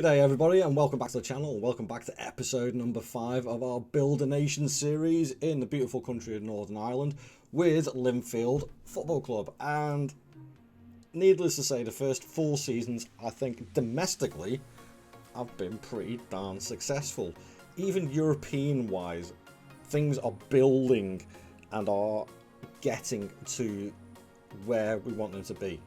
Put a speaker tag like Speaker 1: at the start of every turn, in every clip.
Speaker 1: G'day everybody and welcome back to the channel and welcome back to episode number 5 of our Build a Nation series in the beautiful country of Northern Ireland with Linfield Football Club. And needless to say, the first 4 seasons, I think domestically, have been pretty darn successful. Even European wise, things are building and are getting to where we want them to be.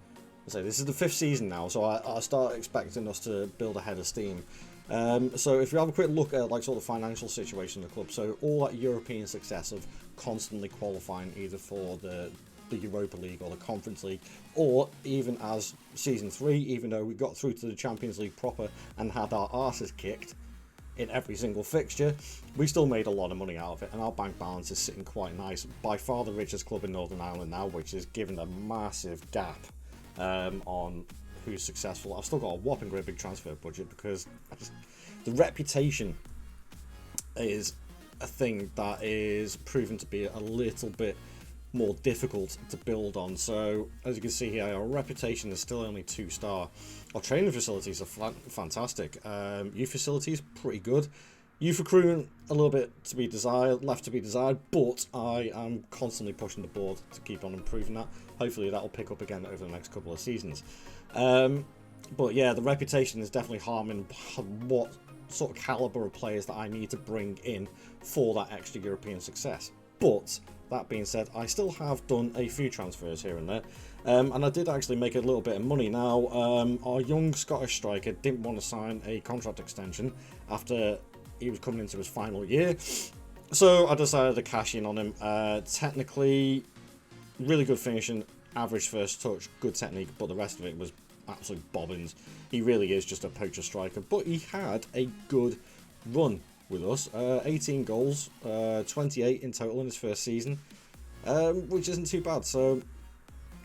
Speaker 1: So this is the 5th season now, so I start expecting us to build ahead of steam. So if you have a quick look at like sort of the financial situation of the club, so all that European success of constantly qualifying either for the Europa League or the Conference League, or even as season 3, even though we got through to the Champions League proper and had our arses kicked in every single fixture, we still made a lot of money out of it, and our bank balance is sitting quite nice. By far the richest club in Northern Ireland now, which is given a massive gap on who's successful. I've still got a whopping great big transfer budget because the reputation is a thing that is proven to be a little bit more difficult to build on. So as you can see here, our reputation is still only 2-star. Our training facilities are fantastic. Youth facilities pretty good. Youth recruitment a little bit to be desired, left to be desired, but I am constantly pushing the board to keep on improving that. Hopefully that'll pick up again over the next couple of seasons. But yeah, the reputation is definitely harming what sort of caliber of players that I need to bring in for that extra European success. But that being said, I still have done a few transfers here and there, and I did actually make a little bit of money. Now, our young Scottish striker didn't want to sign a contract extension after he was coming into his final year, so I decided to cash in on him. Technically, really good finishing, average first touch, good technique, but the rest of it was absolute bobbins. He really is just a poacher striker, but he had a good run with us. 18 goals, 28 in total in his first season, which isn't too bad. So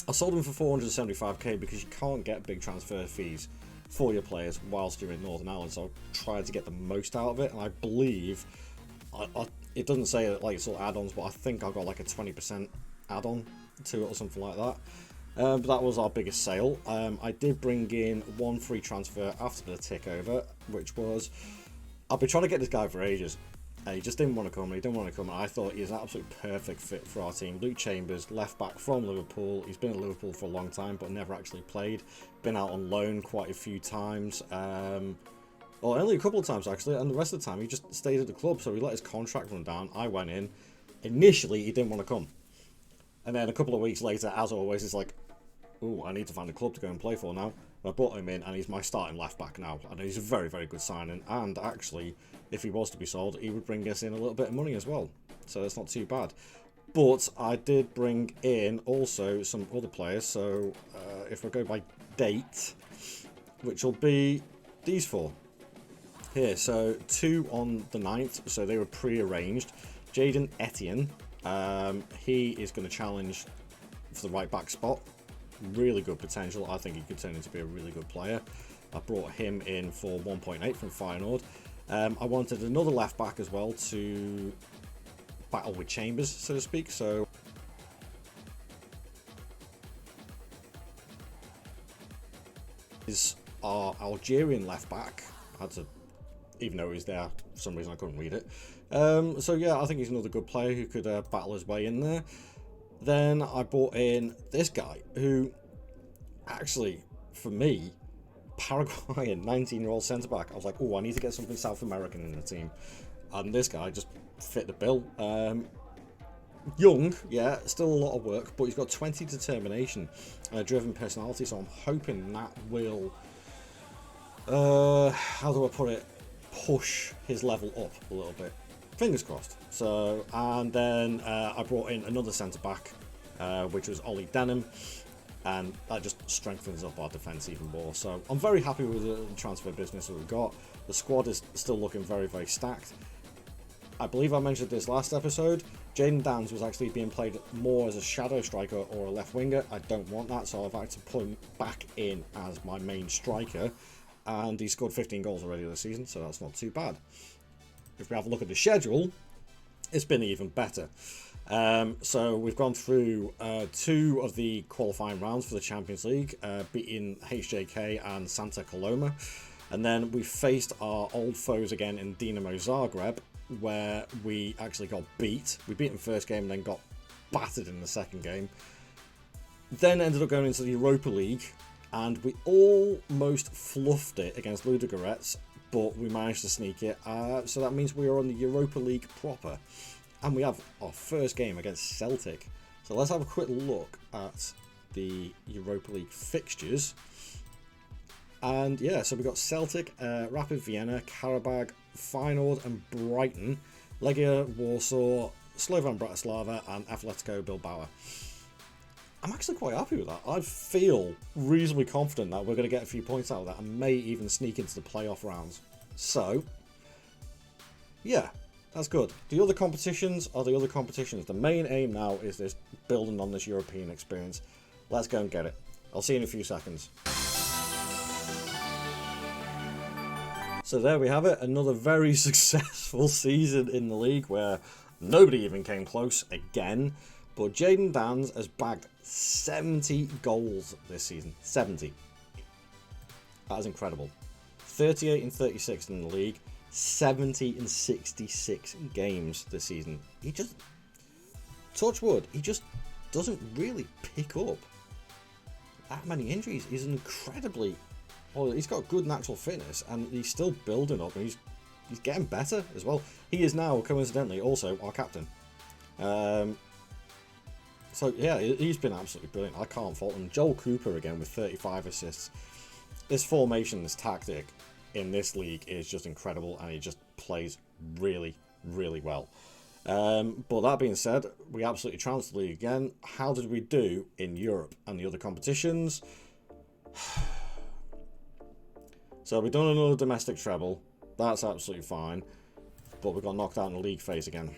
Speaker 1: I sold him for 475k because you can't get big transfer fees for your players whilst you're in Northern Ireland, so I tried to get the most out of it, and I believe it doesn't say like sort of add-ons, but I think I got like a 20% add-on to it or something like that. But that was our biggest sale. I did bring in one free transfer after the takeover, which was, I've been trying to get this guy for ages. He just didn't want to come, and I thought he was an absolute perfect fit for our team. Luke Chambers, left back from Liverpool. He's been at Liverpool for a long time, but never actually played. Been out on loan quite a few times. Well, only a couple of times actually, and the rest of the time he just stayed at the club, so he let his contract run down. I went in. Initially, he didn't want to come. And then a couple of weeks later, as always, it's like, oh, I need to find a club to go and play for now. I brought him in, and he's my starting left back now, and he's a very, very good signing. And actually, if he was to be sold, he would bring us in a little bit of money as well, so it's not too bad. But I did bring in also some other players. So if I go by date, which will be these 4 here. So 2 on the 9th, so they were pre-arranged. Jaden Etienne, he is going to challenge for the right back spot. Really good potential. I think he could turn into be a really good player. I brought him in for 1.8 from Feyenoord. I wanted another left back as well to battle with Chambers, so to speak. So is our Algerian left back. I had to, even though he was there, for some reason I couldn't read it. So yeah, I think he's another good player who could battle his way in there. Then I brought in this guy who, actually, for me, Paraguayan 19-year-old centre-back. I was like, oh, I need to get something South American in the team. And this guy just fit the bill. Young, yeah, still a lot of work, but he's got 20 determination, driven personality, so I'm hoping that will, how do I put it, push his level up a little bit. Fingers crossed. So, and then I brought in another centre-back, which was Ollie Denham, and that just strengthens up our defence even more. So I'm very happy with the transfer business that we've got. The squad is still looking very, very stacked. I believe I mentioned this last episode. Jaden Dans was actually being played more as a shadow striker or a left winger. I don't want that, so I've had to put him back in as my main striker, and he scored 15 goals already this season, so that's not too bad. If we have a look at the schedule, it's been even better. So we've gone through 2 of the qualifying rounds for the Champions League, beating HJK and Santa Coloma. And then we faced our old foes again in Dinamo Zagreb, where we actually got beat. We beat them first game and then got battered in the second game. Then ended up going into the Europa League, and we almost fluffed it against Ludogorets, but we managed to sneak it. So that means we are on the Europa League proper. And we have our first game against Celtic. So let's have a quick look at the Europa League fixtures. And yeah, so we've got Celtic, Rapid Vienna, Karabag, Feyenoord and Brighton, Legia Warsaw, Slovan Bratislava and Atletico Bilbao. I'm actually quite happy with that. I feel reasonably confident that we're going to get a few points out of that and may even sneak into the playoff rounds. So, yeah, that's good. The other competitions are the other competitions. The main aim now is this building on this European experience. Let's go and get it. I'll see you in a few seconds. So there we have it, another very successful season in the league where nobody even came close again. But Jayden Danns has bagged 70 goals this season. 70. That is incredible. 38 and 36 in the league. 70 and 66 games this season. He just, touch wood, he just doesn't really pick up that many injuries. He's incredibly, well, he's got good natural fitness and he's still building up and he's getting better as well. He is now, coincidentally, also our captain. So yeah, he's been absolutely brilliant. I can't fault him. Joel Cooper again with 35 assists. This formation, this tactic in this league is just incredible and he just plays really, really well. But that being said, we absolutely trounced the league again. How did we do in Europe and the other competitions? So we've done another domestic treble. That's absolutely fine. But we got knocked out in the league phase again.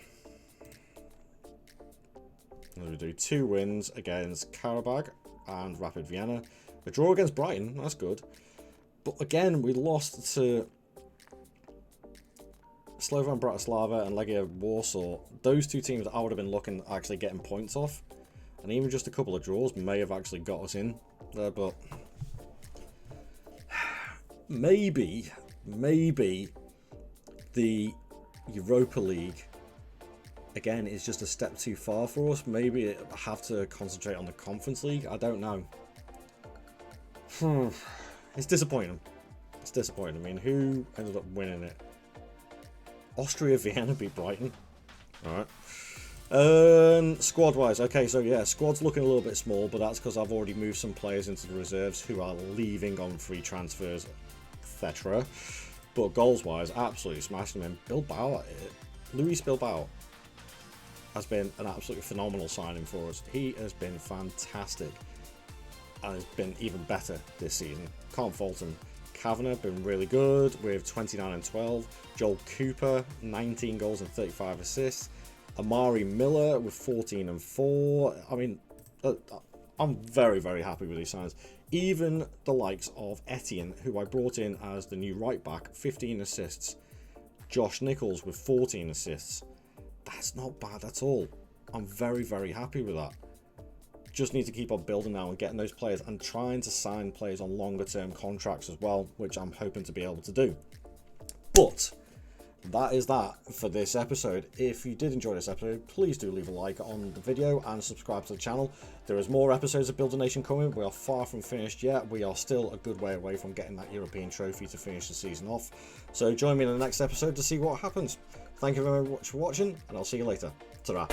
Speaker 1: And we do 2 wins against Karabag and Rapid Vienna. A draw against Brighton, that's good. But again, we lost to Slovan Bratislava and Legia Warsaw. Those 2 teams I would have been looking at actually getting points off. And even just a couple of draws may have actually got us in there, but maybe the Europa League again is just a step too far for us. Maybe I have to concentrate on the Conference League. I don't know. It's disappointing. It's disappointing. I mean, who ended up winning it? Austria Vienna beat Brighton. Alright. Squad-wise, okay, so yeah, squad's looking a little bit small, but that's because I've already moved some players into the reserves who are leaving on free transfers, etc. But goals-wise, absolutely smashed them in. Bilbao, Luis Bilbao has been an absolutely phenomenal signing for us. He has been fantastic and has been even better this season. Can't fault him. Kavanagh been really good with 29 and 12. Joel Cooper, 19 goals and 35 assists. Amari Miller with 14 and 4. I mean, I'm very, very happy with these signs. Even the likes of Etienne, who I brought in as the new right back, 15 assists. Josh Nichols with 14 assists. That's not bad at all. I'm very, very happy with that. Just need to keep on building now and getting those players and trying to sign players on longer term contracts as well, which I'm hoping to be able to do. But that is that for this episode. If you did enjoy this episode, please do leave a like on the video and subscribe to the channel. There is more episodes of Build a Nation coming. We are far from finished yet. We are still a good way away from getting that European trophy to finish the season off. So join me in the next episode to see what happens. Thank you very much for watching, and I'll see you later. Ta-ra.